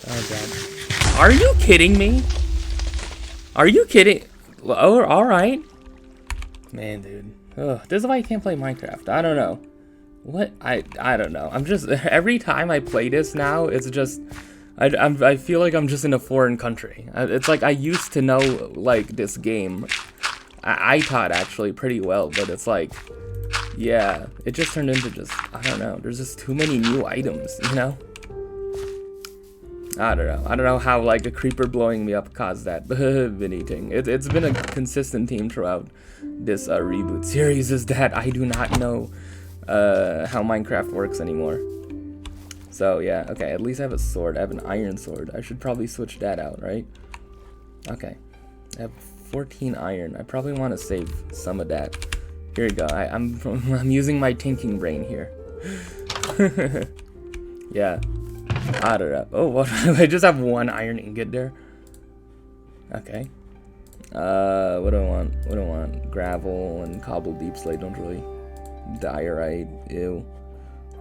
Oh god. Are you kidding me? Are you kidding? Oh, alright. Man, dude. Ugh, this is why I can't play Minecraft. I don't know. What? I don't know. I'm just... Every time I play this now, it's just... I feel like I'm just in a foreign country. It's like I used to know, like, this game. I taught, actually, pretty well, but it's like... Yeah, it just turned into just... I don't know. There's just too many new items, you know? I don't know. I don't know how, like, a creeper blowing me up caused that Vinny thing. It's been a consistent theme throughout this reboot series, is that I do not know how Minecraft works anymore. So, yeah. Okay, at least I have a sword. I have an iron sword. I should probably switch that out, right? Okay. I have 14 iron. I probably want to save some of that. Here we go. I'm using my thinking brain here. Yeah. I don't know. Oh, what? I just have one iron ingot there. Okay. What do I want? What do I want? Gravel and cobble deep slate. Don't really. Diorite. Ew.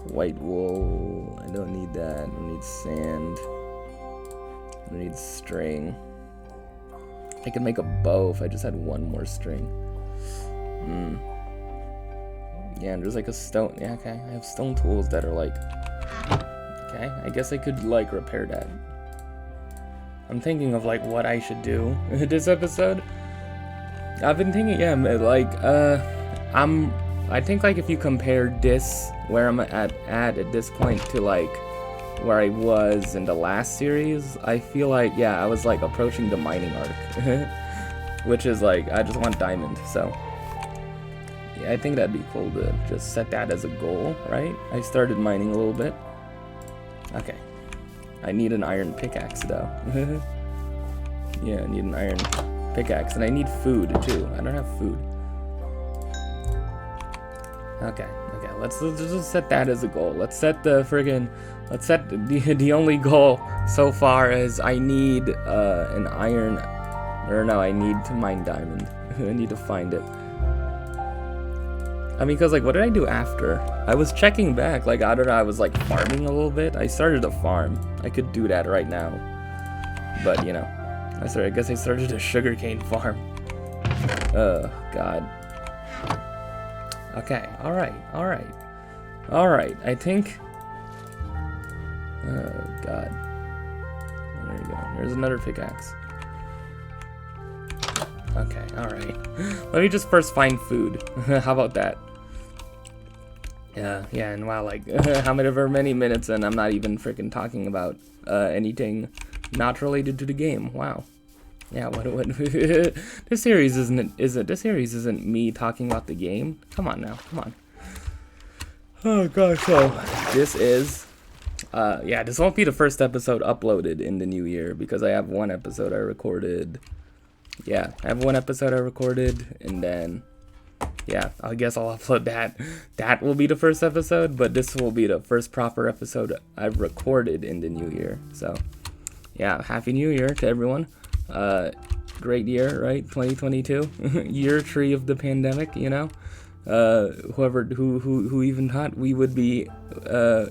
White wool. I don't need that. I don't need sand. I don't need string. I could make a bow if I just had one more string. Yeah, and there's like a stone. Yeah, okay. I have stone tools that are like... Okay, I guess I could, like, repair that. I'm thinking of, like, what I should do this episode. I've been thinking, yeah, like, I think, like, if you compare this, where I'm at this point, to, like, where I was in the last series, I feel like, yeah, I was, like, approaching the mining arc. Which is, like, I just want diamond, so... Yeah, I think that'd be cool to just set that as a goal, right? I started mining a little bit. Okay. I need an iron pickaxe, though. Yeah, I need an iron pickaxe. And I need food, too. I don't have food. Okay, let's just set that as a goal. Let's set the friggin'... Let's set the only goal so far is I need an iron... Or no, I need to mine diamond. I need to find it. I mean, because, like, what did I do after? I was checking back, like, I don't know, I was, like, farming a little bit. I started a farm. I could do that right now. But, you know, I guess I started a sugarcane farm. Oh, God. Okay, alright. I think... Oh, God. There you go. There's another pickaxe. Okay, alright. Let me just first find food. How about that? Yeah, and wow, like, however many minutes and I'm not even freaking talking about anything not related to the game. Wow. Yeah, what this series isn't me talking about the game. Come on now, come on. Oh gosh, so this is yeah, this won't be the first episode uploaded in the new year because I have one episode I recorded. Yeah, I have one episode I recorded, and then, yeah, I guess I'll upload that. That will be the first episode, but this will be the first proper episode I've recorded in the new year. So, yeah, Happy New Year to everyone. Great year, right? 2022, year 3 of the pandemic, you know? Who even thought we would be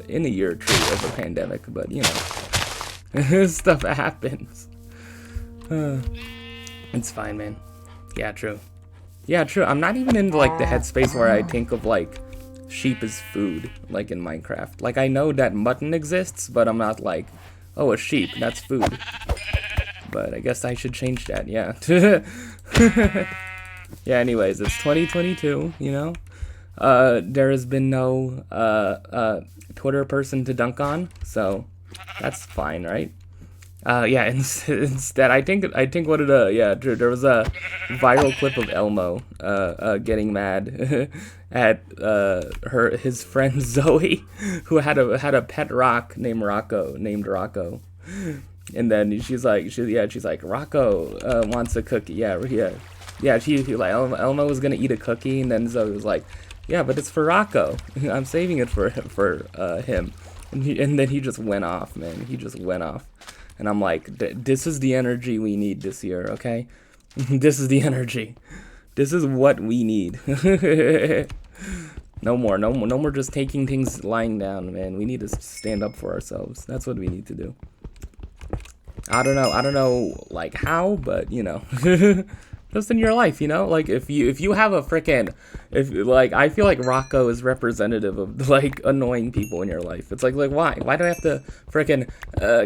in a year 3 of the pandemic, but, you know, stuff happens. It's fine, man. Yeah, true. Yeah, true. I'm not even in, like, the headspace where I think of, like, sheep as food, like in Minecraft. Like, I know that mutton exists, but I'm not like, oh, a sheep, that's food. But I guess I should change that, yeah. Yeah, anyways, it's 2022, you know? There has been no, Twitter person to dunk on, so that's fine, right? Yeah, instead, I think what it, yeah, there was a viral clip of Elmo, getting mad at, his friend Zoe, who had a pet rock named Rocco. And then she's like, Rocco, wants a cookie, yeah, she like, Elmo was gonna eat a cookie, and then Zoe was like, yeah, but it's for Rocco, I'm saving it for him, and then he just went off, man, and I'm like, this is the energy we need this year, okay? This is the energy. This is what we need. No more just taking things lying down, man. We need to stand up for ourselves. That's what we need to do. I don't know, like how, but you know, just in your life, you know, like if you have a freaking, if like I feel like Rocco is representative of like annoying people in your life. It's like why do I have to freaking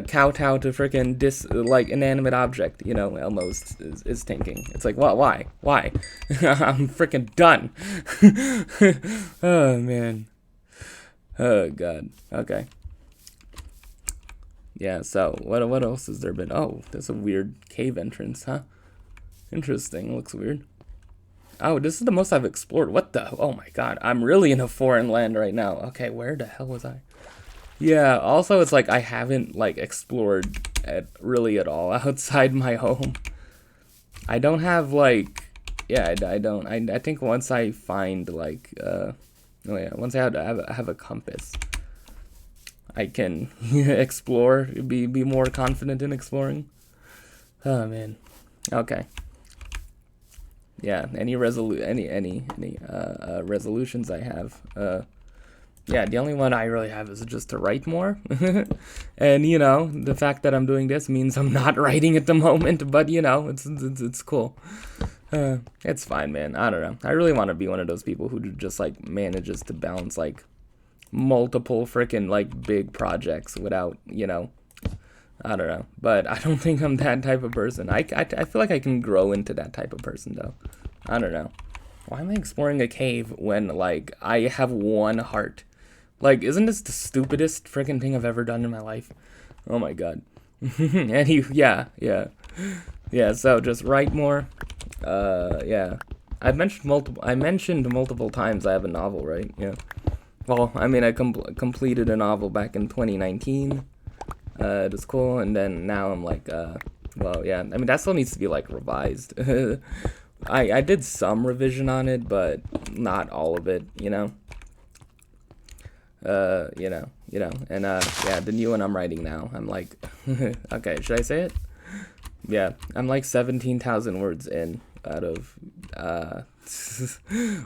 kowtow to freaking like inanimate object? You know, Elmo's is thinking. It's like why I'm freaking done. Oh man. Oh god. Okay. Yeah, so what else has there been? Oh, there's a weird cave entrance, huh? Interesting, looks weird. Oh, this is the most I've explored. What the? Oh my god, I'm really in a foreign land right now. Okay, where the hell was I? Yeah, also it's like I haven't like explored really at all outside my home. I don't have like, yeah, I don't. I think once I find like, oh yeah, once I have a compass, I can explore, be more confident in exploring. Oh man. Okay. Yeah, any resolutions I have. Yeah, the only one I really have is just to write more. And you know, the fact that I'm doing this means I'm not writing at the moment, but you know, it's cool. It's fine, man. I don't know. I really want to be one of those people who just like manages to balance like multiple freaking like big projects without, you know, I don't know, but I don't think I'm that type of person. I feel like I can grow into that type of person though. I don't know. Why am I exploring a cave when like I have one heart? Like, isn't this the stupidest freaking thing I've ever done in my life? Oh my god. And yeah. So just write more. Yeah. I mentioned multiple times I have a novel, right? Yeah. Well, I mean, I completed a novel back in 2019. It was cool, and then now I'm like, well, yeah. I mean, that still needs to be like revised. I did some revision on it, but not all of it, you know. And yeah, the new one I'm writing now. I'm like, okay, should I say it? Yeah, I'm like 17,000 words in out of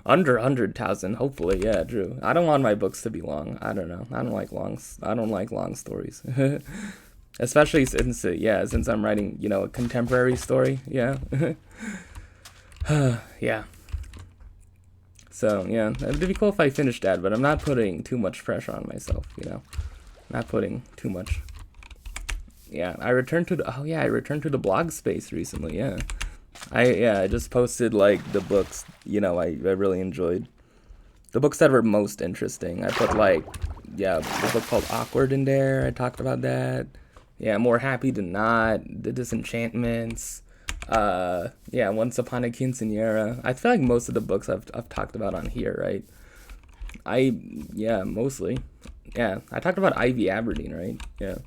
under 100,000, hopefully. Yeah, Drew. I don't want my books to be long. I don't know. I don't like long stories. Especially since since I'm writing, you know, a contemporary story. Yeah. Yeah. So, yeah, it'd be cool if I finished that, but I'm not putting too much pressure on myself, you know. Not putting too much. Yeah, I returned to the blog space recently, yeah. I just posted like the books, you know, I really enjoyed. The books that were most interesting. I put like, yeah, the book called Awkward in there. I talked about that. Yeah, More Happy Than Not, The Disenchantments. Yeah, Once Upon a Quinceañera. I feel like most of the books I've talked about on here, right? Yeah, mostly. Yeah, I talked about Ivy Aberdeen, right? Yeah.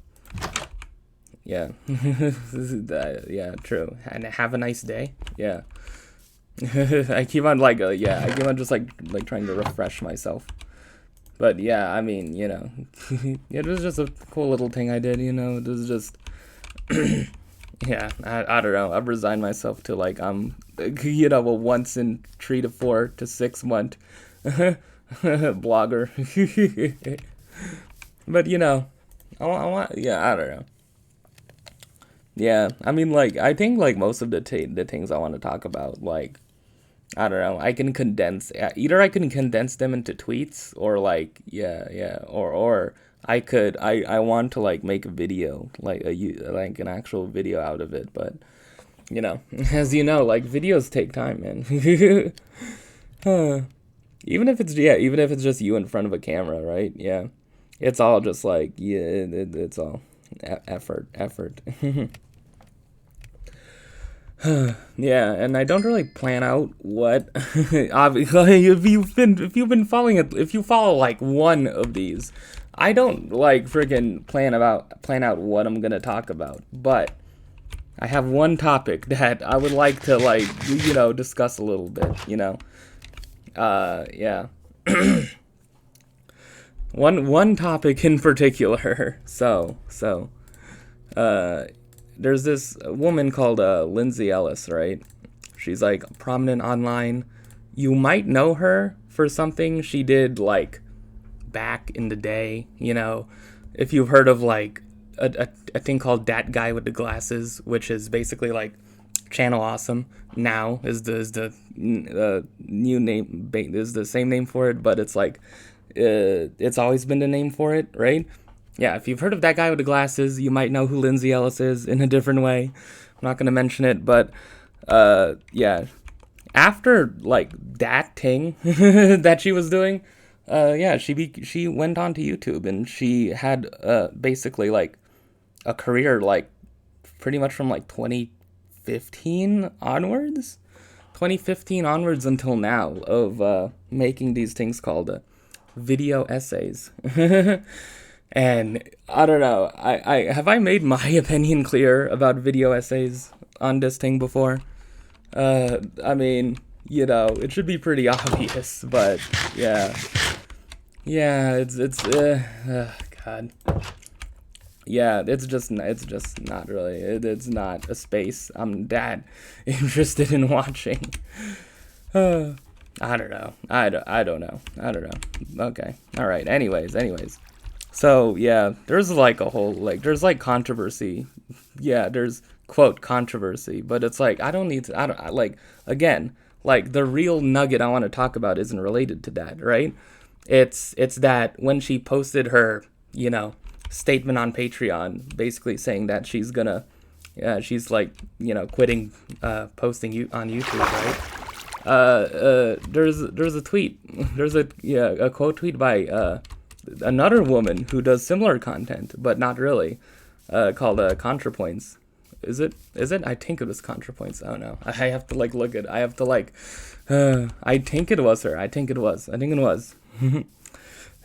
Yeah. Yeah, true. And have a nice day. Yeah. I keep on like I keep on just like trying to refresh myself. But yeah, I mean, you know, it was just a cool little thing I did, you know. It was just yeah, I don't know. I've resigned myself to like you know, a once in 3 to 4 to 6 month blogger. But you know, I want yeah, I don't know. Yeah, I mean, like, I think, like, most of the things I want to talk about, like, I don't know, I can condense, either I can condense them into tweets, or, like, or I want to, like, make a video, like, like, an actual video out of it, but, you know, as you know, like, videos take time, man. Huh. Even if it's just you in front of a camera, right? Yeah. It's all just, like, yeah, it's all effort. Yeah, and I don't really plan out what. Obviously, if you've been following it, if you follow like one of these, I don't like freaking plan out what I'm gonna talk about. But I have one topic that I would like to like you know discuss a little bit. You know, yeah. One topic in particular. Uh, there's this woman called Lindsay Ellis, right? She's like prominent online. You might know her for something she did like back in the day, you know, if you've heard of like a thing called Dat Guy with the Glasses, which is basically like Channel Awesome. Now is the new name, is the same name for it, but it's like it's always been the name for it, right? Yeah, if you've heard of That Guy with the Glasses, you might know who Lindsay Ellis is in a different way. I'm not gonna mention it, but yeah. After like that thing that she was doing, yeah, she went on to YouTube and she had basically like a career like pretty much from like 2015 onwards. 2015 onwards until now of making these things called video essays. And I don't know. I have I made my opinion clear about video essays on this thing before? I mean, it should be pretty obvious, but yeah. Yeah, God. Yeah, it's just not really. It's not a space I'm that interested in watching. I don't know. I don't know. Okay. All right. Anyways. So, yeah, there's like a whole there's like controversy. Yeah, there's quote controversy, but it's like I don't like again, like the real nugget I want to talk about isn't related to that, right? It's that when she posted her, statement on Patreon, basically saying that she's gonna, she's like, quitting posting on YouTube, right? There's a tweet, there's a quote tweet by another woman who does similar content, but not really, called ContraPoints. Is it? I think it was ContraPoints. I don't know. I have to like look at. I have to like. I think it was her. I think it was.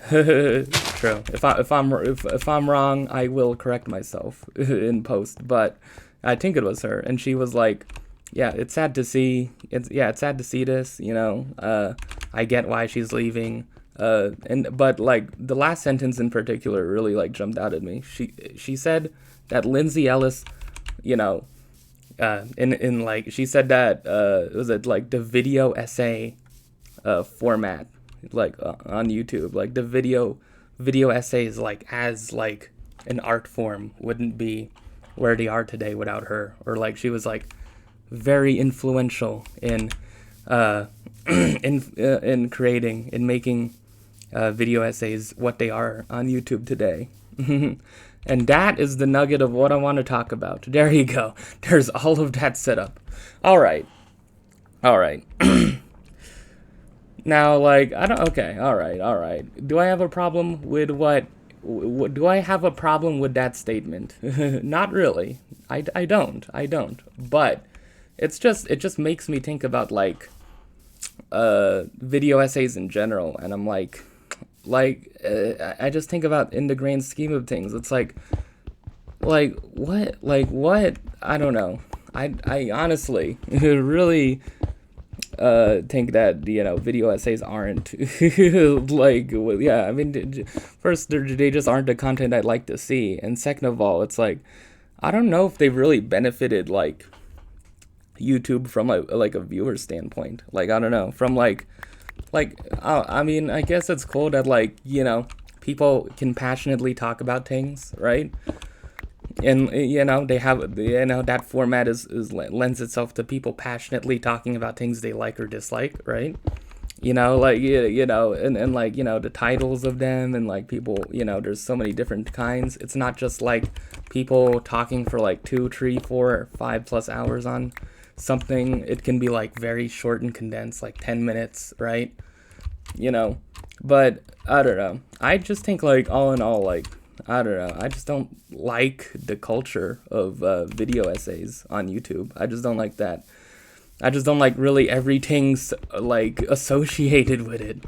True. If I'm wrong, I will correct myself in post. But I think it was her, and she was like, "Yeah, it's sad to see. It's sad to see this. I get why she's leaving. But like the last sentence in particular really like jumped out at me. She said that Lindsay Ellis, in like she said that was it like the video essay format like on YouTube, like the video essays like as like an art form wouldn't be where they are today without her, or like she was like very influential in in creating, in making video essays what they are on YouTube today. And that is the nugget of what I want to talk about. There you go. There's all of that set up. All right. Now, like, I don't. Okay. All right. Do I have a problem with what? Do I have a problem with that statement? Not really. I don't. But it just makes me think about like video essays in general, and I'm like. I just think about in the grand scheme of things, it's like what? I don't know. I honestly really think that video essays aren't like yeah. I mean, first they just aren't the content I'd like to see, and second of all, it's like I don't know if they've really benefited like YouTube from a viewer standpoint. Like I don't know, from like I mean, I guess it's cool that like people can passionately talk about things, right? And they have that format is lends itself to people passionately talking about things they like or dislike, right? And like the titles of them, and like people, there's so many different kinds. It's not just like people talking for like 2, 3, 4, 5+ hours on something. It can be like very short and condensed, like 10 minutes, right? But I don't know. I just think like all in all, like I don't know. I just don't like the culture of video essays on YouTube. I just don't like that. I just don't like really everything's like associated with it.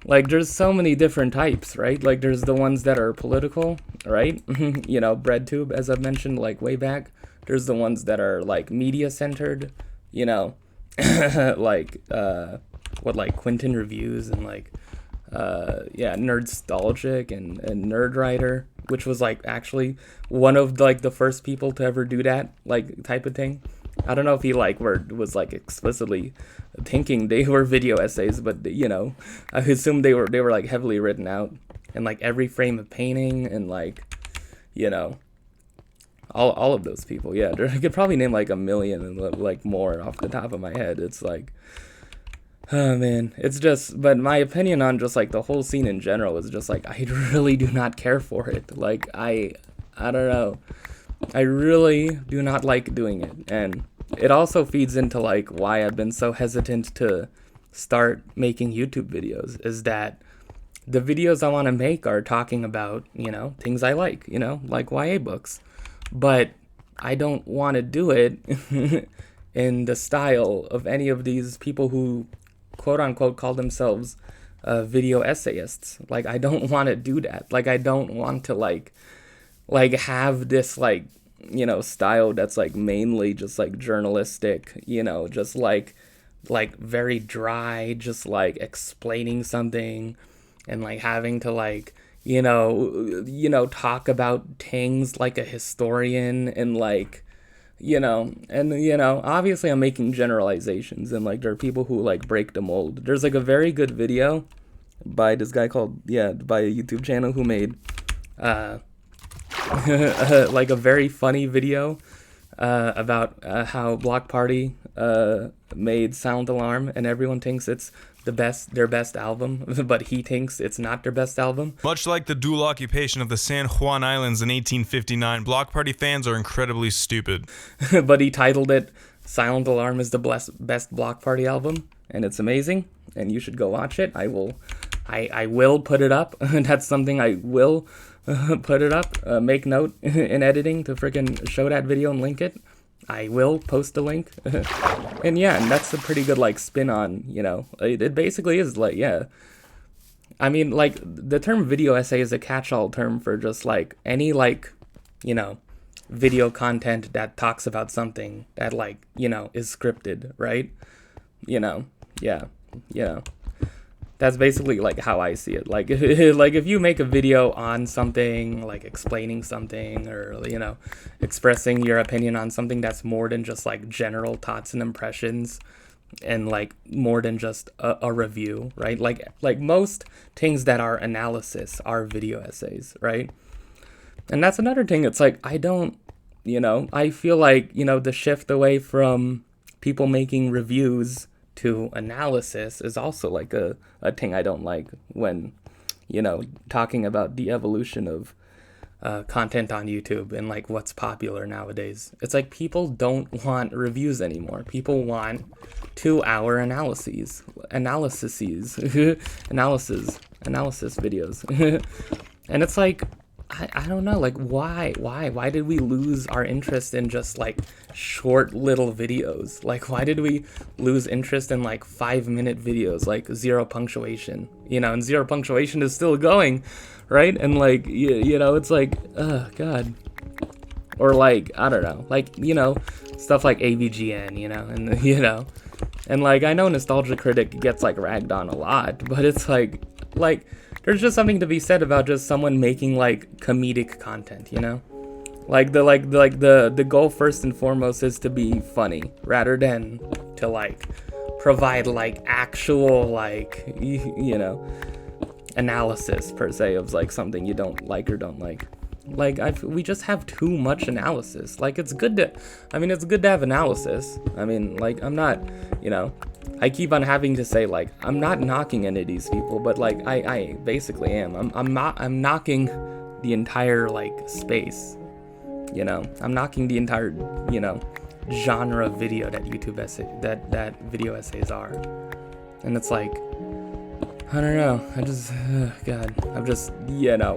Like there's so many different types, right? Like there's the ones that are political, right? BreadTube, as I've mentioned, like way back. There's the ones that are like media centered, like like Quentin Reviews and like Nerdstalgic and Nerdwriter, which was like actually one of like the first people to ever do that like type of thing. I don't know if he like was like explicitly thinking they were video essays, but I assume they were like heavily written out, and like every frame of painting and like All of those people, yeah. I could probably name like a million and like more off the top of my head. It's like, oh man, it's just, but my opinion on just like the whole scene in general is just like, I really do not care for it. Like, I don't know. I really do not like doing it. And it also feeds into like why I've been so hesitant to start making YouTube videos, is that the videos I want to make are talking about, things I like, like YA books. But I don't want to do it in the style of any of these people who quote unquote call themselves video essayists. Like, I don't want to do that. Like, I don't want to like have this like, style that's like mainly just like journalistic, just like very dry, just like explaining something and like having to like talk about things like a historian, and like obviously I'm making generalizations, and like there are people who like break the mold. There's like a very good video by this guy by a YouTube channel who made like a very funny video about how Block Party made Silent Alarm, and everyone thinks it's their best album, but he thinks it's not their best album. Much like the dual occupation of the San Juan Islands in 1859, Block Party fans are incredibly stupid. But he titled it Silent Alarm is the best Block Party album, and it's amazing, and you should go watch it. I will put it up. That's something I will put it up. Make note in editing to freaking show that video and link it. I will post a link. And that's a pretty good like spin on, it basically is like, I mean, like, the term video essay is a catch-all term for just like any like, video content that talks about something that like, is scripted, right? That's basically like how I see it. Like, if you make a video on something, like explaining something, or expressing your opinion on something that's more than just like general thoughts and impressions, and like more than just a review, right? Like most things that are analysis are video essays, right? And that's another thing. It's like, I feel like, the shift away from people making reviews to analysis is also like a thing I don't like when, talking about the evolution of content on YouTube and like what's popular nowadays. It's like people don't want reviews anymore. People want 2-hour analysis videos. And it's like, I don't know, like, why did we lose our interest in just like short little videos? Like, why did we lose interest in like 5-minute videos, like zero punctuation, and zero punctuation is still going, right? And like, it's like, oh God. Or like, I don't know, like, stuff like AVGN, and like, I know Nostalgia Critic gets like ragged on a lot, but it's like, there's just something to be said about just someone making like comedic content, Like the goal first and foremost is to be funny rather than to like provide like actual like analysis per se of like something you don't like or don't like. Like we just have too much analysis. Like it's good to have analysis. I mean, like I'm not, I keep on having to say like I'm not knocking any of these people, but like I basically am. I'm knocking the entire like space. I'm knocking the entire genre of video that YouTube essay that video essays are, and it's like, I don't know.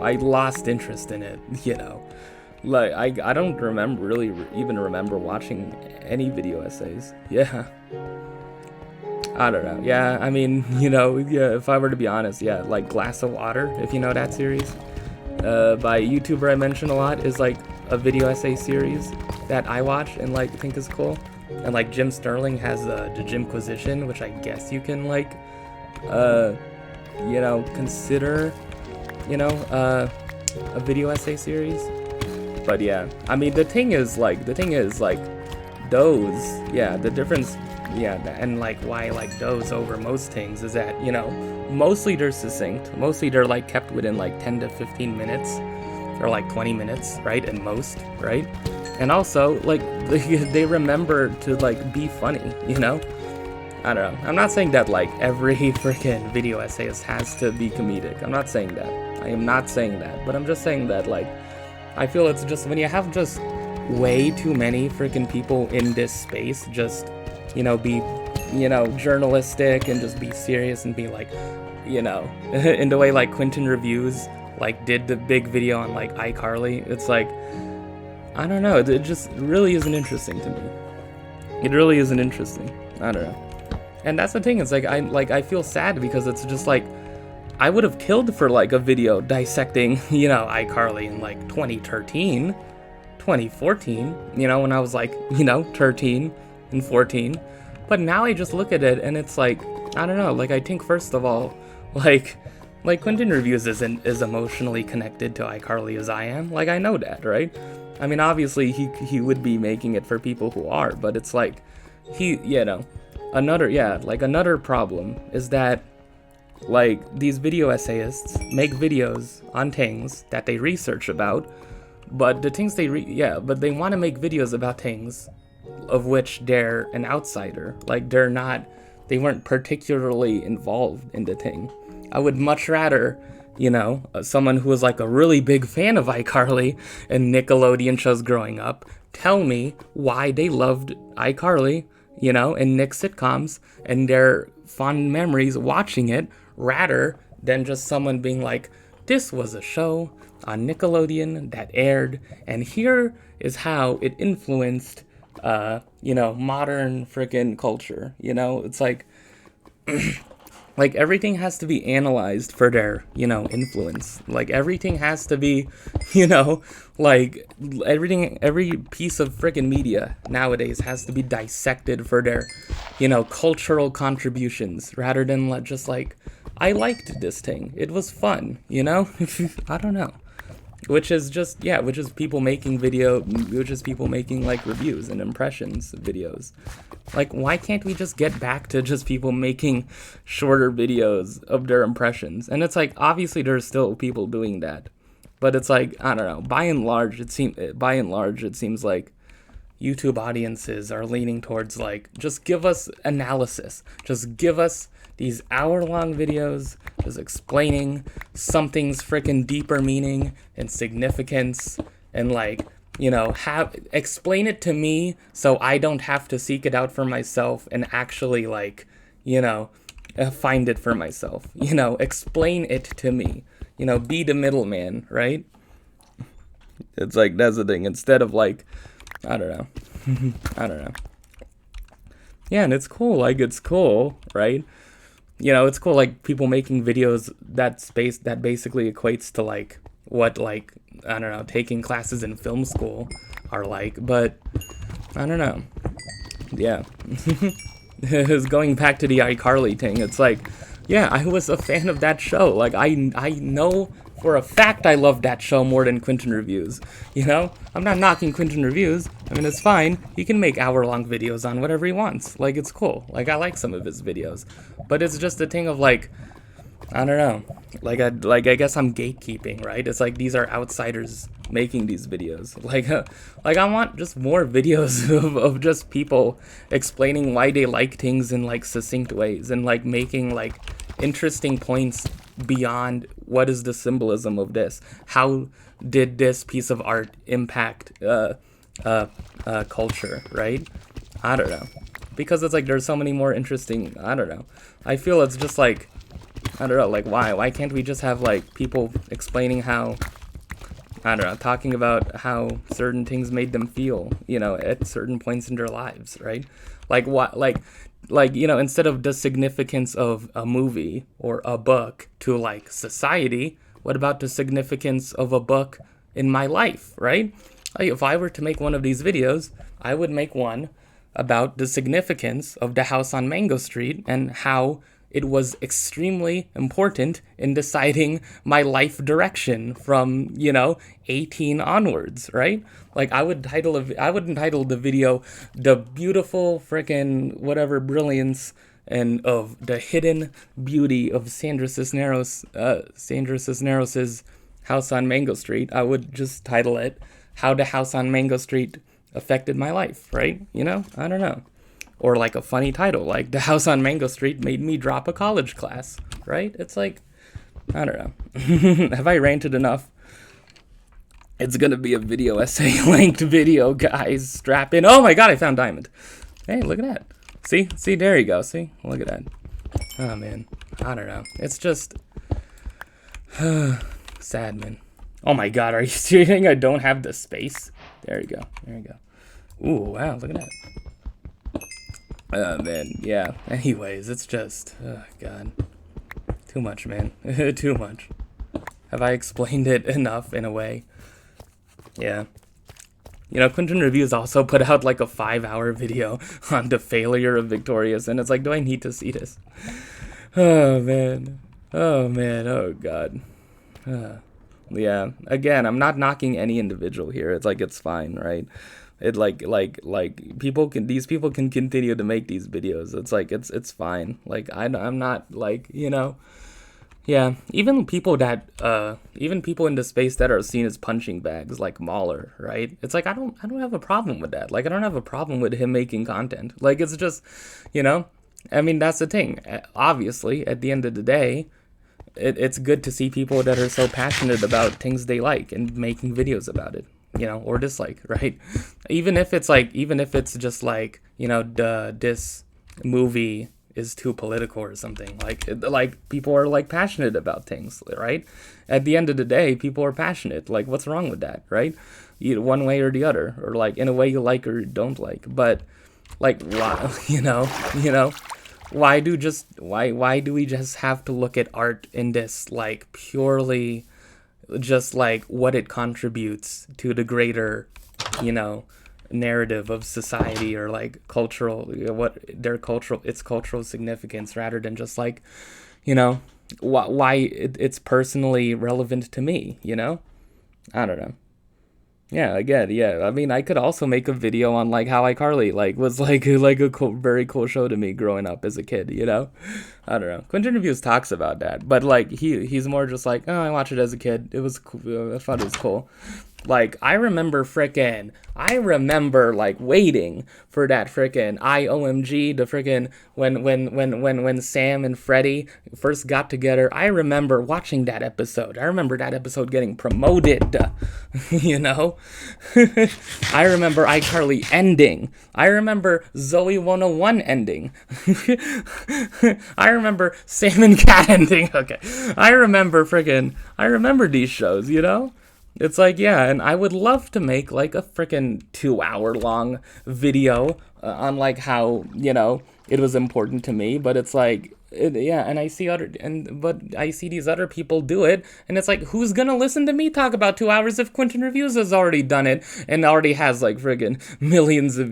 I lost interest in it. Like I don't even remember watching any video essays. Yeah. I don't know. Yeah, I mean, if I were to be honest, like Glass of Water, if you know that series, by a YouTuber I mention a lot, is like a video essay series that I watch and like think is cool. And like Jim Sterling has the Jimquisition, which I guess you can like, consider, a video essay series. But yeah, I mean, the thing is like those, the difference, and like why I like those over most things is that, mostly they're succinct, mostly they're like kept within like 10 to 15 minutes, or like 20 minutes, right, at most, right? And also, like, they remember to, like, be funny, you know? I don't know. I'm not saying that, like, every freaking video essayist has to be comedic. I'm not saying that. I am not saying that. But I'm just saying that, like, I feel it's just when you have just way too many freaking people in this space, just, you know, be, you know, journalistic and just be serious and be, like, you know, in the way, like, Quentin Reviews, like, did the big video on, like, iCarly. It's like, I don't know. It just really isn't interesting to me. It really isn't interesting. I don't know. And that's the thing. It's like I feel sad because it's just like I would have killed for like a video dissecting, you know, iCarly in like 2013, 2014, you know, when I was like, you know, 13 and 14. But now I just look at it and it's like, I don't know. Like I think first of all, like Quentin Reviews isn't as emotionally connected to iCarly as I am. Like I know that, right? I mean, obviously he would be making it for people who are, but it's like you know. Another problem is that, like, these video essayists make videos on things that they research about, but the things they but they want to make videos about things of which they're an outsider. Like, they weren't particularly involved in the thing. I would much rather, you know, someone who was, like, a really big fan of iCarly and Nickelodeon shows growing up tell me why they loved iCarly, you know, and Nick sitcoms and their fond memories watching it, rather than just someone being like, this was a show on Nickelodeon that aired, and here is how it influenced, you know, modern freaking culture. You know, it's like, like everything has to be analyzed for their, you know, influence. Like everything has to be, you know, like every piece of freaking media nowadays has to be dissected for their, you know, cultural contributions rather than just like, I liked this thing. It was fun, you know? I don't know. Which is just, yeah, which is people making like reviews and impressions videos. Like, why can't we just get back to just people making shorter videos of their impressions? And it's like, obviously there's still people doing that. But it's like, I don't know, by and large it seems like YouTube audiences are leaning towards like, just give us analysis. Just give us these hour-long videos just explaining something's freaking deeper meaning and significance, and like, you know, explain it to me so I don't have to seek it out for myself and actually like, you know, find it for myself. You know, explain it to me. You know, be the middleman, right? It's like, that's the thing. Instead of like, I don't know. I don't know. Yeah, and it's cool. Like, it's cool, right? You know, it's cool, like, people making videos that basically equates to, like, what, like, I don't know, taking classes in film school are like, but, I don't know. Yeah. It's going back to the iCarly thing. It's like, yeah, I was a fan of that show. Like, I know for a fact I love that show more than Quentin Reviews, you know? I'm not knocking Quentin Reviews. I mean, it's fine. He can make hour-long videos on whatever he wants. Like, it's cool. Like, I like some of his videos. But it's just a thing of, like, I don't know. Like, I guess I'm gatekeeping, right? It's like, these are outsiders making these videos. Like I want just more videos of just people explaining why they like things in, like, succinct ways and, like, making, like, interesting points beyond what is the symbolism of this. How did this piece of art impact culture, right? I don't know. Because it's like there's so many more interesting, I don't know. I feel it's just like, I don't know, like why can't we just have like people explaining how, I don't know, talking about how certain things made them feel, you know, at certain points in their lives, right? Like what, like, you know, instead of the significance of a movie or a book to like society, what about the significance of a book in my life, right? Like if I were to make one of these videos, I would make one about the significance of the house on Mango Street and how it was extremely important in deciding my life direction from, you know, 18 onwards, right? Like I would entitle the video "The Beautiful Frickin' Whatever Brilliance and of the Hidden Beauty of Sandra Cisneros' House on Mango Street." I would just title it how the house on Mango Street affected my life, right? You know, I don't know. Or like a funny title, like the house on Mango Street made me drop a college class, right? It's like, I don't know. Have I ranted enough? It's gonna be a video essay length video, guys. Strap in. Oh my god, I found diamond. Hey, look at that. See, there you go. See, look at that. Oh man, I don't know. It's just sad, man. Oh my god, are you serious? I don't have the space. There you go. Ooh, wow, look at that. Oh man, yeah. Anyways, it's just, oh god, too much, man. Too much. Have I explained it enough in a way? Yeah. You know, Quentin Reviews also put out like a 5-hour video on the failure of Victorious, and it's like, do I need to see this? Oh man. Oh god. Yeah. Again, I'm not knocking any individual here. It's like, it's fine, right? It like these people can continue to make these videos. It's like, it's fine. Like, I'm not like, you know. Yeah, even people in the space that are seen as punching bags, like Mahler, right? It's like, I don't have a problem with that. Like, I don't have a problem with him making content. Like, it's just, you know, I mean, that's the thing. Obviously, at the end of the day, it's good to see people that are so passionate about things they like and making videos about it, you know, or dislike, right? Even if it's just like, you know, this movie is too political or something, like people are like passionate about things, right? At the end of the day, people are passionate. Like, what's wrong with that, right? One way or the other, or like in a way you like or don't like. But like, why, you know, why do we just have to look at art in this like purely just like what it contributes to the greater, you know, narrative of society, or like cultural, its cultural significance, rather than just like, you know, why it's personally relevant to me, you know? I don't know. Yeah, again, yeah. I mean, I could also make a video on like how iCarly like was like a cool, very cool show to me growing up as a kid, you know? I don't know. Quentin Reviews talks about that, but like he's more just like, oh, I watched it as a kid. It was cool. I thought it was cool. Like, I remember like waiting for that frickin' IOMG, the frickin' when Sam and Freddie first got together. I remember watching that episode. I remember that episode getting promoted, you know? I remember iCarly ending. I remember Zoe 101 ending. I remember Sam and Cat ending. Okay. I remember these shows, you know? It's like, yeah, and I would love to make like a freaking 2-hour long video on like how, you know, it was important to me, but it's like, yeah, and I see these other people do it, and it's like, who's gonna listen to me talk about 2 hours if Quentin Reviews has already done it and already has like friggin' millions of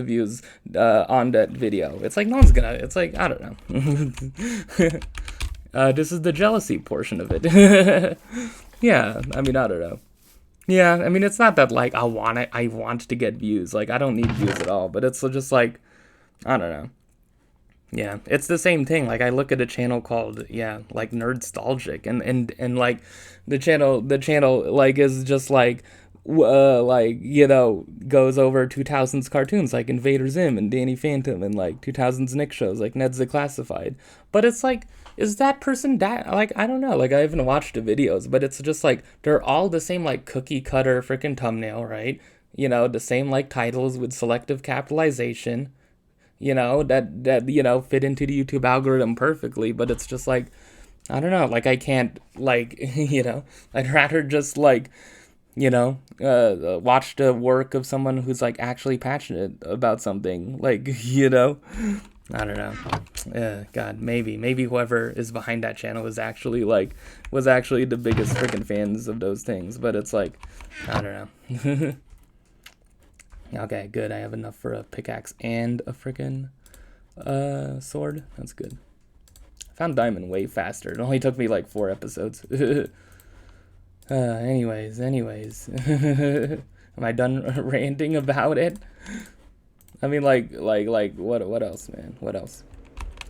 views on that video? It's like, no one's gonna. It's like, I don't know. This is the jealousy portion of it. Yeah, I mean, I don't know. Yeah, I mean, it's not that like I want to get views. Like, I don't need views at all, but it's just like, I don't know. Yeah, it's the same thing. Like, I look at a channel called, yeah, like Nerdstalgic, and like the channel like is just like you know, goes over 2000s cartoons like Invader Zim and Danny Phantom, and like 2000s Nick shows like Ned's Declassified. But it's like, is that person that, like, I don't know, like, I haven't watched the videos, but it's just like, they're all the same like cookie cutter freaking thumbnail, right? You know, the same like titles with selective capitalization, you know, that you know, fit into the YouTube algorithm perfectly. But it's just like, I don't know, like, I can't, like, you know, I'd rather just like, you know, watch the work of someone who's like actually passionate about something, like, you know. I don't know. God, maybe whoever is behind that channel was actually the biggest freaking fans of those things. But it's like, I don't know. Okay, good. I have enough for a pickaxe and a freaking sword. That's good. I found diamond way faster. It only took me like 4 episodes. Anyways. Am I done ranting about it? I mean, like, what else, man? What else?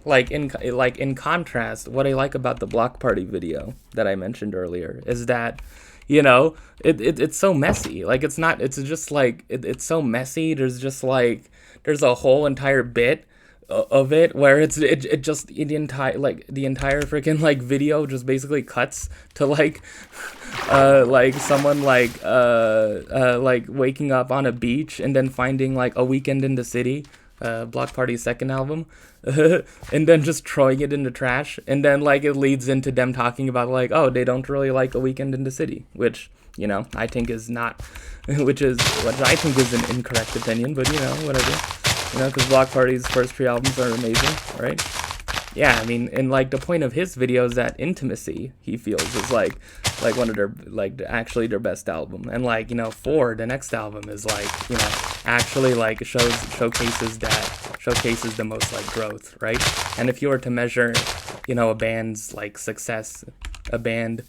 Like, in contrast, what I like about the Block Party video that I mentioned earlier is that, you know, it's so messy. Like it's not. It's just like it's so messy. There's just like there's a whole entire bit of it where it just the entire freaking like video just basically cuts to like someone like waking up on a beach and then finding like A Weekend in the City, Block Party's second album, and then just throwing it in the trash, and then like it leads into them talking about like, oh, they don't really like A Weekend in the City, which, you know, I think is not, which I think is an incorrect opinion, but you know, whatever, you know, because Block Party's first 3 albums are amazing, right? Yeah, I mean, and like the point of his video is that Intimacy, he feels, is like one of their like actually their best album, and like, you know, For the next album is like, you know, actually like showcases the most like growth, right? And if you were to measure, you know, a band's like success, a band's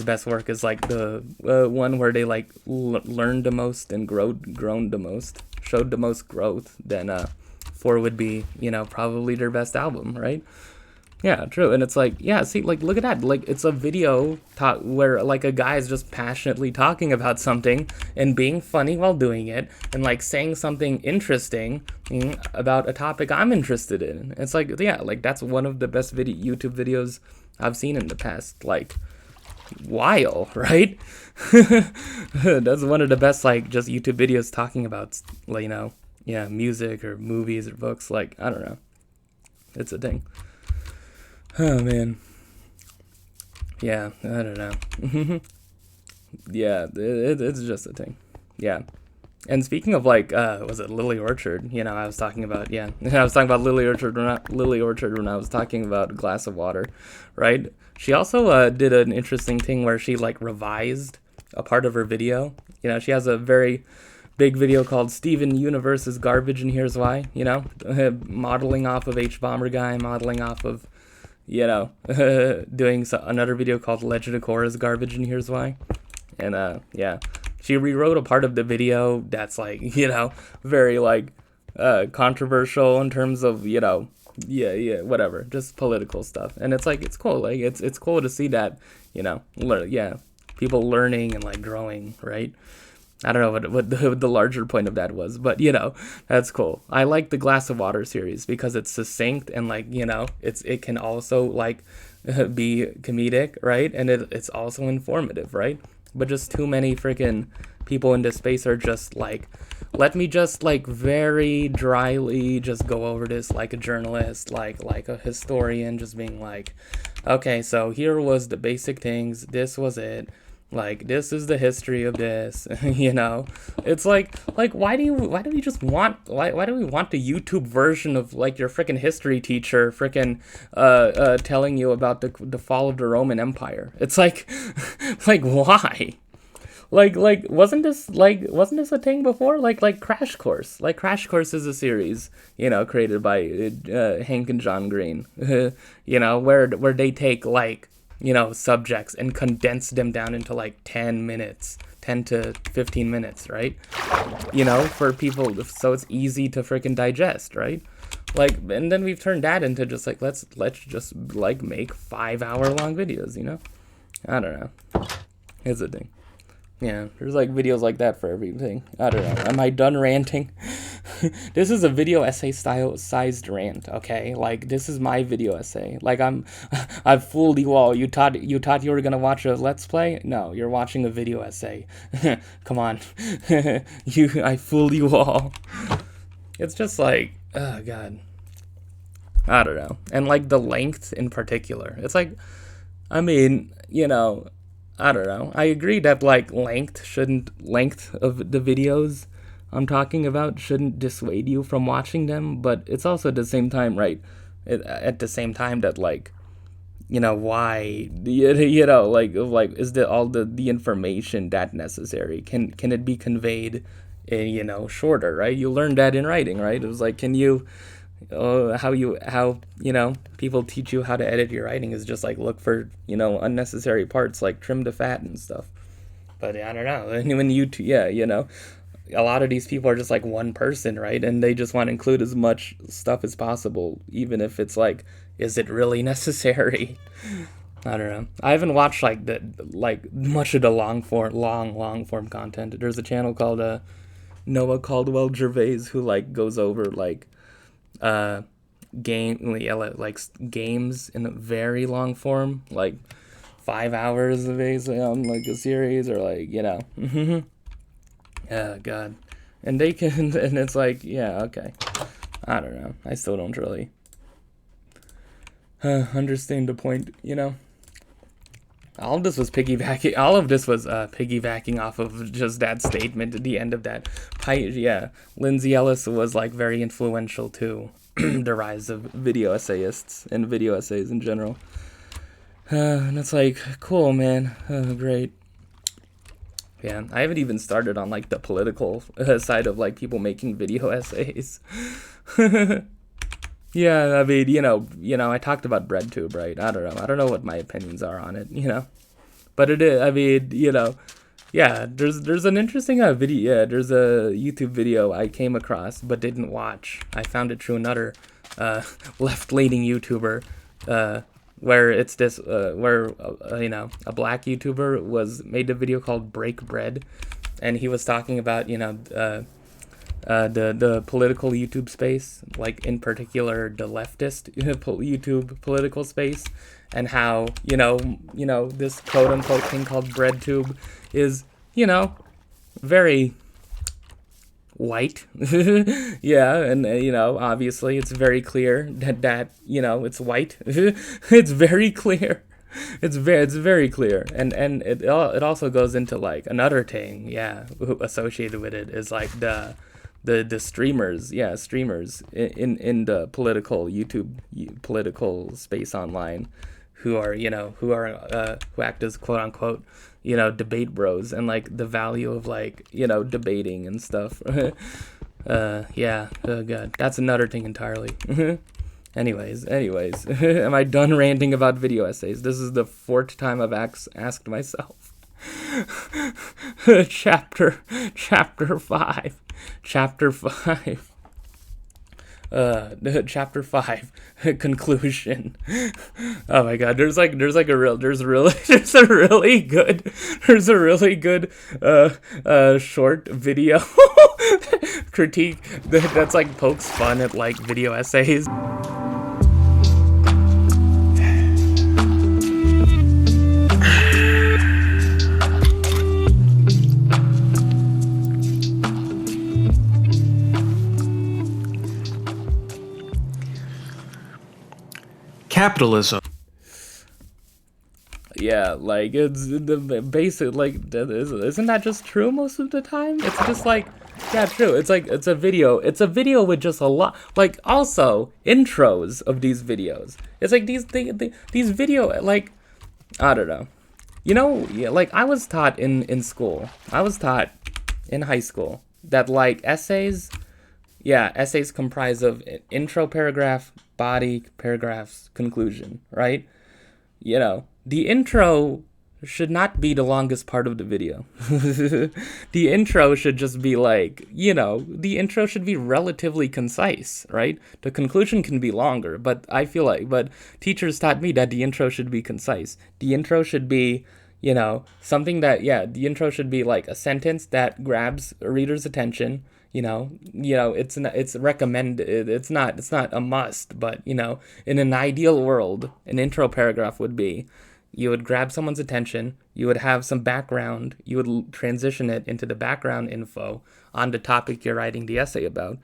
best work is like the one where they like learned the most and grown the most, showed the most growth, then For would be, you know, probably their best album, right? Yeah, true. And it's like, yeah, see, like, look at that. Like, it's a video where, like, a guy is just passionately talking about something and being funny while doing it and, like, saying something interesting about a topic I'm interested in. It's like, yeah, like, that's one of the best YouTube videos I've seen in the past, like, while, right? That's one of the best, like, just YouTube videos talking about, like, you know, yeah, music or movies or books. Like, I don't know. It's a thing. Oh, man. Yeah, I don't know. Yeah, it's just a thing. Yeah. And speaking of, like, was it Lily Orchard? You know, I was talking about, yeah. I was talking about Lily Orchard when I was talking about Glass of Water, right? She also did an interesting thing where she, like, revised a part of her video. You know, she has a very big video called Steven Universe is Garbage and Here's Why, you know, modeling off of H-Bomber Guy, modeling off of, you know, doing another video called Legend of Korra is Garbage and Here's Why. And, yeah, she rewrote a part of the video that's, like, you know, very, like, controversial in terms of, you know, yeah, whatever, just political stuff. And it's, like, it's cool. Like, it's cool to see that, you know, people learning and, like, growing, right? I don't know what the larger point of that was, but, you know, that's cool. I like the Glass of Water series because it's succinct and, like, you know, it can also, like, be comedic, right? And it's also informative, right? But just too many freaking people in this space are just like, let me just, like, very dryly just go over this like a journalist, like a historian, just being like, okay, so here was the basic things, this was it. Like, this is the history of this, you know? It's like why do we want the YouTube version of, like, your freaking history teacher freaking telling you about the fall of the Roman Empire? It's like like, why? Like wasn't this a thing before? Like Crash Course. Like, Crash Course is a series, you know, created by Hank and John Green. You know, where they take, like, you know, subjects and condense them down into like 10 to 15 minutes, right? You know, for people, so it's easy to freaking digest, right? Like, and then we've turned that into just like, let's just like make 5-hour long videos, you know? I don't know. It's a thing. Yeah, there's like videos like that for everything. I don't know. Am I done ranting? This is a video essay sized rant, okay? Like, this is my video essay. Like, I've fooled you all. You thought you were gonna watch a Let's Play? No, you're watching a video essay. Come on. I fooled you all. It's just like, oh god. I don't know. And like the length in particular. It's like, I mean, you know, I don't know. I agree that, like, length of the videos I'm talking about shouldn't dissuade you from watching them, but it's also at the same time, right? At the same time that, like, you know, why, you know, like is all the information that necessary? Can it be conveyed in, you know, shorter, right? You learned that in writing, right? It was like, can you, how you know, people teach you how to edit your writing is just like, look for, you know, unnecessary parts, like trim the fat and stuff. But I don't know. And when yeah, you know, a lot of these people are just like one person, right? And they just want to include as much stuff as possible, even if it's like, is it really necessary? I don't know. I haven't watched like much of the long form content. There's a channel called Noah Caldwell Gervais who like goes over like uh games in a very long form, like 5 hours basically on like a series, or like, you know. Oh god. And they can and it's like, yeah, okay. I don't know. I still don't really understand the point, you know. All of this was piggybacking off of just that statement at the end of that. Yeah, Lindsay Ellis was like very influential to the rise of video essayists and video essays in general. And it's like, cool, man. Great. Yeah, I haven't even started on like the political side of like people making video essays. Yeah, I mean, you know, I talked about BreadTube, right? I don't know what my opinions are on it, you know, but it is. I mean, you know, yeah. There's an interesting video. Yeah, there's a YouTube video I came across but didn't watch. I found it through another left-leaning YouTuber, where it's this where you know, a black YouTuber made a video called Break Bread, and he was talking about, you know, the political YouTube space, like in particular the leftist YouTube political space, and how, you know, this quote unquote thing called BreadTube is, you know, very white. Yeah, and you know, obviously it's very clear that you know, it's white. It's very clear. It's very clear, and it also goes into like another thing, yeah, associated with it is like the streamers, yeah, streamers in the political YouTube political space online, who act as quote unquote, you know, debate bros, and like the value of like, you know, debating and stuff. Yeah, oh god, that's another thing entirely. Anyways, am I done ranting about video essays? This is the 4th time I've asked myself. Chapter 5. Chapter 5. Chapter 5. Conclusion. Oh my god, there's a really good short video critique that's like pokes fun at like video essays. Capitalism. Yeah, like it's the basic, like, isn't that just true most of the time? It's just like, yeah, true. It's like it's a video with just a lot, like, also intros of these videos. It's like these video, like, I don't know, you know, yeah, like I was taught in school, I was taught in high school that like essays comprise of intro paragraph, body paragraphs, conclusion, right? You know, the intro should not be the longest part of the video. The intro should just be like, you know, the intro should be relatively concise, right? The conclusion can be longer, but teachers taught me that the intro should be concise. The intro should be, you know, something that, yeah, the intro should be like a sentence that grabs a reader's attention. You know, it's recommended. It's not a must, but, you know, in an ideal world, an intro paragraph would be, you would grab someone's attention, you would have some background, you would transition it into the background info on the topic you're writing the essay about,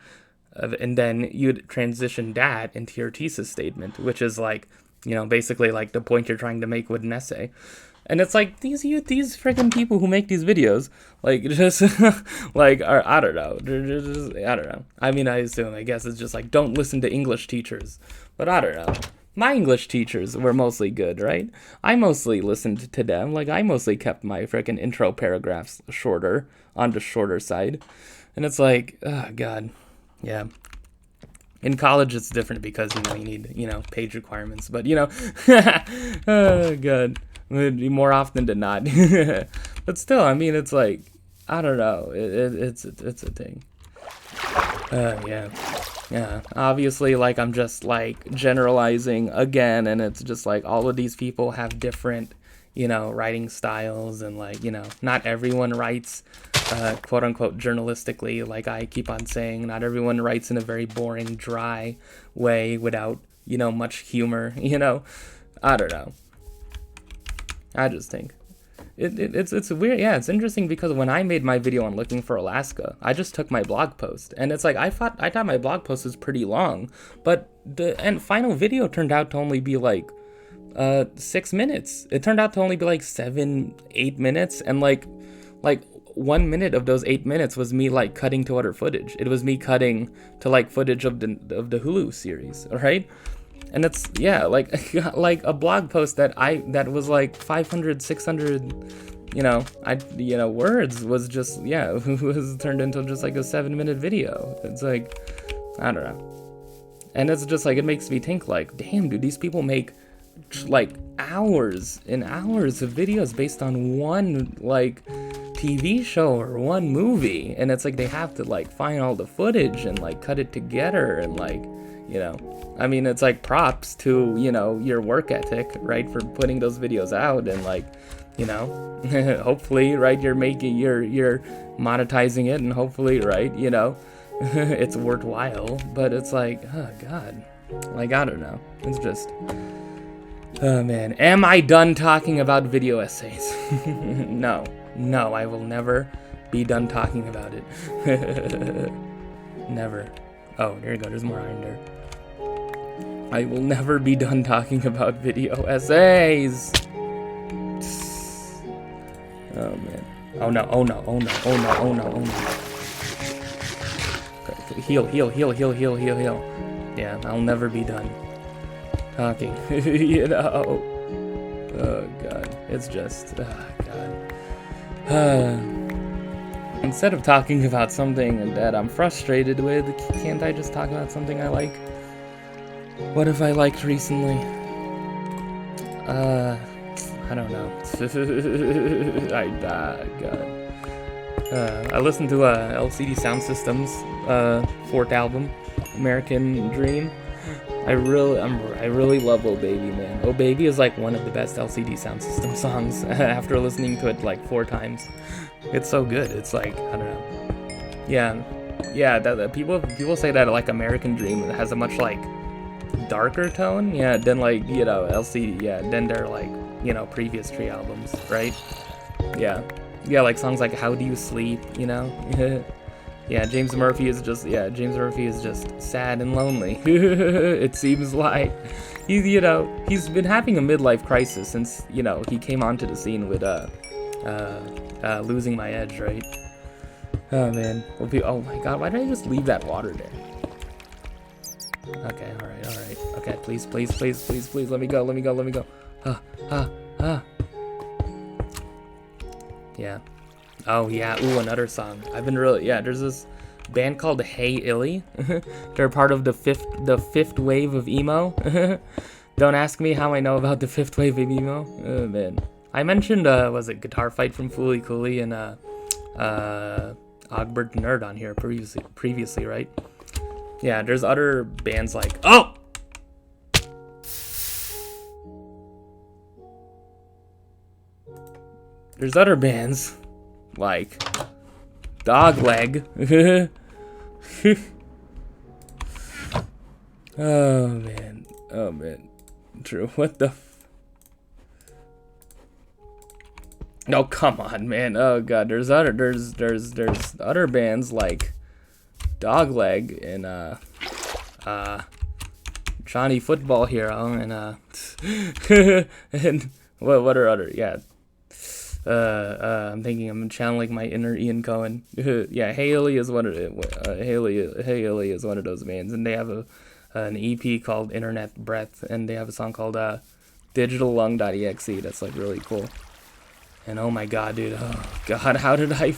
and then you'd transition that into your thesis statement, which is like, you know, basically like the point you're trying to make with an essay. And it's like, these freaking people who make these videos, like, just, like, are, I don't know. I don't know. I mean, I guess it's just like, don't listen to English teachers. But I don't know. My English teachers were mostly good, right? I mostly listened to them. Like, I mostly kept my freaking intro paragraphs shorter, on the shorter side. And it's like, oh, God. Yeah. In college, it's different because, you know, you need, you know, page requirements. But, you know, oh, God. More often than not. But still, I mean, it's like, I don't know, it's a thing. Yeah. Yeah, obviously, like, I'm just, like, generalizing again, and it's just, like, all of these people have different, you know, writing styles, and, like, you know, not everyone writes, quote-unquote, journalistically, like I keep on saying. Not everyone writes in a very boring, dry way without, you know, much humor, you know? I don't know. I just think. It's weird. Yeah, it's interesting because when I made my video on looking for Alaska, I just took my blog post, and it's like I thought my blog post was pretty long, but the final video turned out to only be like 6 minutes. It turned out to only be like 7-8 minutes, and like 1 minute of those 8 minutes was me like cutting to other footage. It was me cutting to like footage of the Hulu series, right? And it's, yeah, like like a blog post that was like 500, 600, you know, words was just, yeah, was turned into just like a 7-minute video. It's like, I don't know. And it's just like, it makes me think like, damn, dude, these people make like hours and hours of videos based on one like TV show or one movie. And it's like, they have to like find all the footage and like cut it together and like, you know, I mean, it's like props to, you know, your work ethic, right, for putting those videos out, and like, you know, hopefully, right, you're monetizing it, and hopefully, right, you know, it's worthwhile. But it's like, oh god, like, I don't know, it's just, oh man, am I done talking about video essays? No, I will never be done talking about it. Never. Oh, there you go, there's more iron there. I will never be done talking about video essays. Oh man. Oh no. Okay, heal. Yeah, I'll never be done talking. You know. Oh god. It's just, oh god. Instead of talking about something that I'm frustrated with, can't I just talk about something I like? What have I liked recently? I don't know. God. I listened to LCD Sound System's 4th album, American Dream. I really love Oh Baby, man. Oh Baby is like one of the best LCD Sound System songs. After listening to it like 4 times, it's so good. It's like, I don't know. Yeah. That people say that like American Dream has a much like darker tone, yeah, than like, you know, LCD, yeah, than their like, you know, previous 3 albums, right? Yeah, like songs like How Do You Sleep, you know? Yeah, James Murphy is just sad and lonely. It seems like he's been having a midlife crisis since, you know, he came onto the scene with Losing My Edge, right? Oh man, oh my god, why did I just leave that water there? Okay, alright. Okay, please, let me go. Yeah. Oh yeah, ooh, another song. I've been really, yeah, there's this band called Hey Illy. They're part of the fifth wave of emo. Don't ask me how I know about the 5th wave of emo. Oh man. I mentioned was it Guitar Fight from Fooly Cooly and Ogbert Nerd on here previously, right? Yeah, there's other bands like, oh! There's other bands like Dogleg. Oh man. True. What the No, come on, man. Oh god, there's other bands like Dogleg and Johnny Football Hero and and what are other, yeah. I'm channeling my inner Ian Cohen. Yeah, Haley is one of Haley is one of those bands, and they have an EP called Internet Breath, and they have a song called Digitallung.exe. That's like really cool. And oh my god, dude, oh god, how did I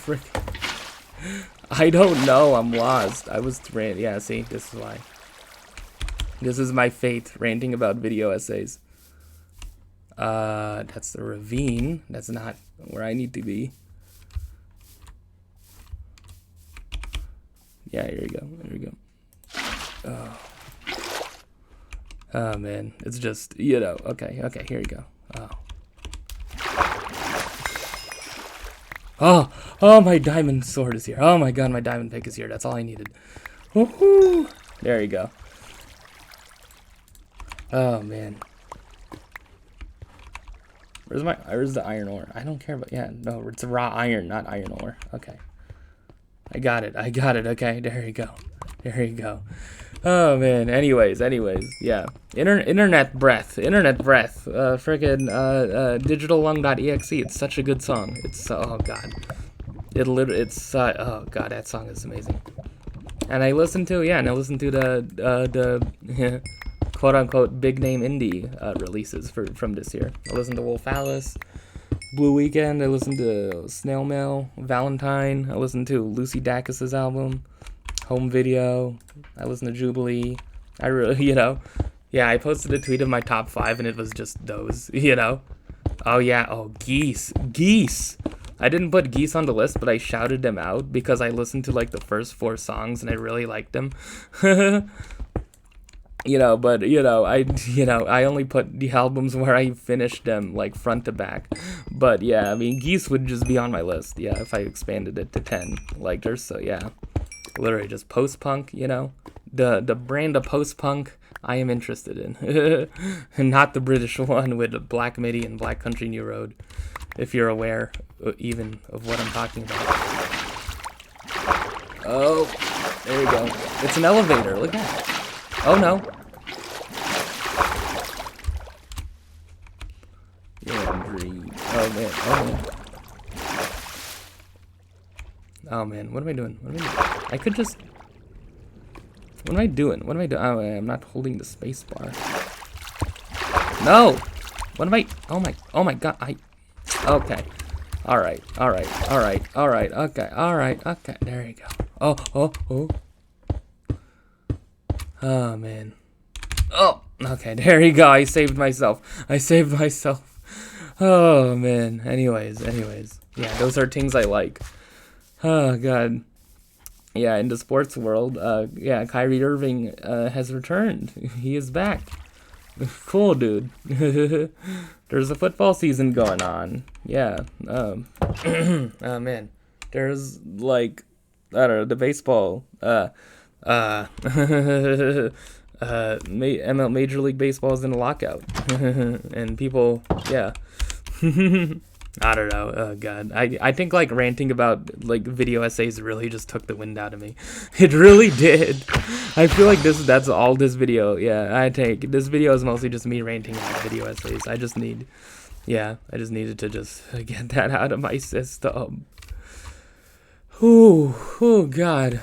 I don't know, I'm lost. I was yeah, see, this is why. This is my fate, ranting about video essays. That's the ravine. That's not where I need to be. Yeah, here we go. Oh man, it's just, you know, okay, here you go. Oh, my diamond sword is here. Oh my god, my diamond pick is here. That's all I needed. Woohoo! There you go. Oh man. Where's the iron ore? I don't care about, yeah, no, it's raw iron, not iron ore. Okay. I got it. Okay, there you go. Oh man. Anyways, yeah. Internet breath. Friggin' digitallung.exe. It's such a good song. It's oh god. Oh god, that song is amazing. And I listened to the quote unquote big name indie releases from this year. I listened to Wolf Alice, Blue Weekend, I listened to Snail Mail, Valentine, I listened to Lucy Dacus's album, Home Video, I listened to Jubilee. I really, you know, yeah, I posted a tweet of my top 5 and it was just those, you know. Oh yeah, oh Geese. I didn't put Geese on the list, but I shouted them out because I listened to like the first 4 songs and I really liked them. You know, but I only put the albums where I finished them like front to back. But yeah, I mean, Geese would just be on my list. Yeah, if I expanded it to 10. Like there's so yeah, literally just post-punk. You know, the brand of post-punk I am interested in, and not the British one with Black Midi and Black Country New Road. If you're aware, even of what I'm talking about. Oh, there you go. It's an elevator. Look at it. Oh no. Andrew. Oh man, what am I doing? I could just... What am I doing? Oh, I'm not holding the space bar. No! What am I... Oh my god, Okay. Alright. Okay, there you go. Oh. Oh, man. Oh, okay, there you go. I saved myself. Oh, man. Anyways. Yeah, those are things I like. Oh, God. Yeah, in the sports world, yeah, Kyrie Irving has returned. He is back. Cool, dude. There's a football season going on. Yeah. Oh, man. There's, like, I don't know, the baseball, Major League Baseball is in a lockout, and people, yeah, I don't know. Oh god, I think like ranting about like video essays really just took the wind out of me. It really did. I feel like that's all this video. Yeah, this video is mostly just me ranting about video essays. I just needed to just get that out of my system. Oh god,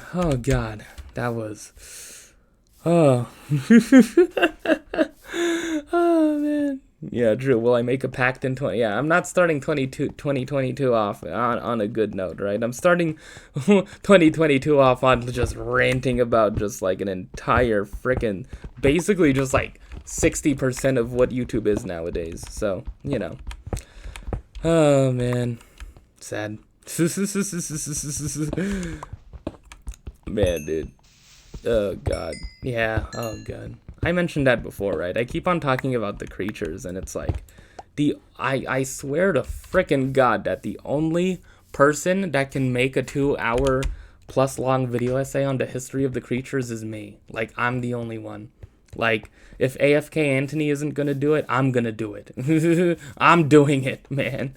that was. Oh. Oh man. Yeah, Drew, will I make a pact in 20? Yeah, I'm not starting 2022 off on a good note, right? I'm starting 2022 off on just ranting about just like an entire frickin' basically just like 60% of what YouTube is nowadays. So, you know. Oh man. Sad. Man, dude. Oh god. Yeah, oh god. I mentioned that before, right? I keep on talking about the creatures, and it's like I swear to frickin' god that the only person that can make a 2-hour plus long video essay on the history of the creatures is me. Like, I'm the only one. Like, if AFK Anthony isn't gonna do it, I'm gonna do it. I'm doing it, man.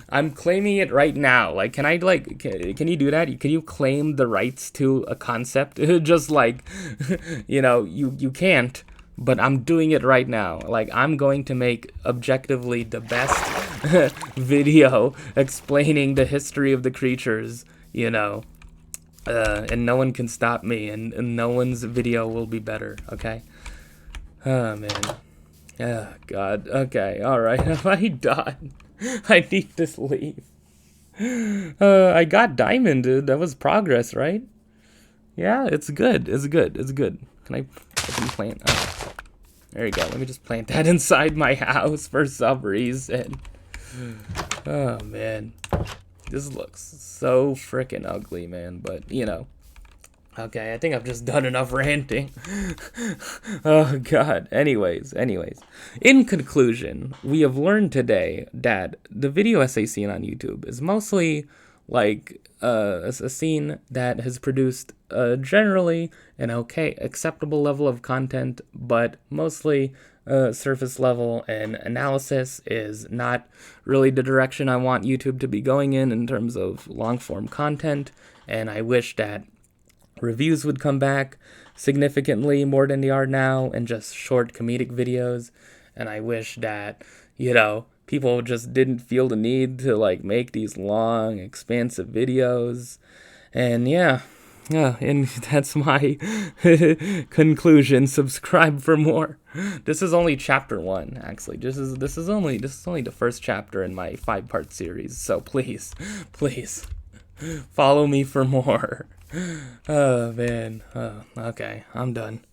I'm claiming it right now. Like, can you do that? Can you claim the rights to a concept? Just like, you know, you can't, but I'm doing it right now. Like, I'm going to make objectively the best video explaining the history of the creatures, you know. And no one can stop me, and no one's video will be better, okay? Oh, man. Oh, God. Okay, alright. Am I done? I need to leave. I got diamond, dude. That was progress, right? Yeah, it's good. It's good. Can I plant? Oh, there you go. Let me just plant that inside my house for some reason. Oh, man. This looks so freaking ugly, man. But, you know. Okay, I think I've just done enough ranting. Oh god. Anyways. In conclusion, we have learned today that the video essay scene on YouTube is mostly like a scene that has produced generally an okay, acceptable level of content, but mostly surface level, and analysis is not really the direction I want YouTube to be going in terms of long form content, and I wish that reviews would come back significantly more than they are now, and just short comedic videos. And I wish that, people just didn't feel the need to like make these long, expansive videos. And yeah, and that's my conclusion. Subscribe for more. This is only chapter 1, actually. This is only the first chapter in my 5-part series. So please follow me for more. Oh man. Oh, okay, I'm done.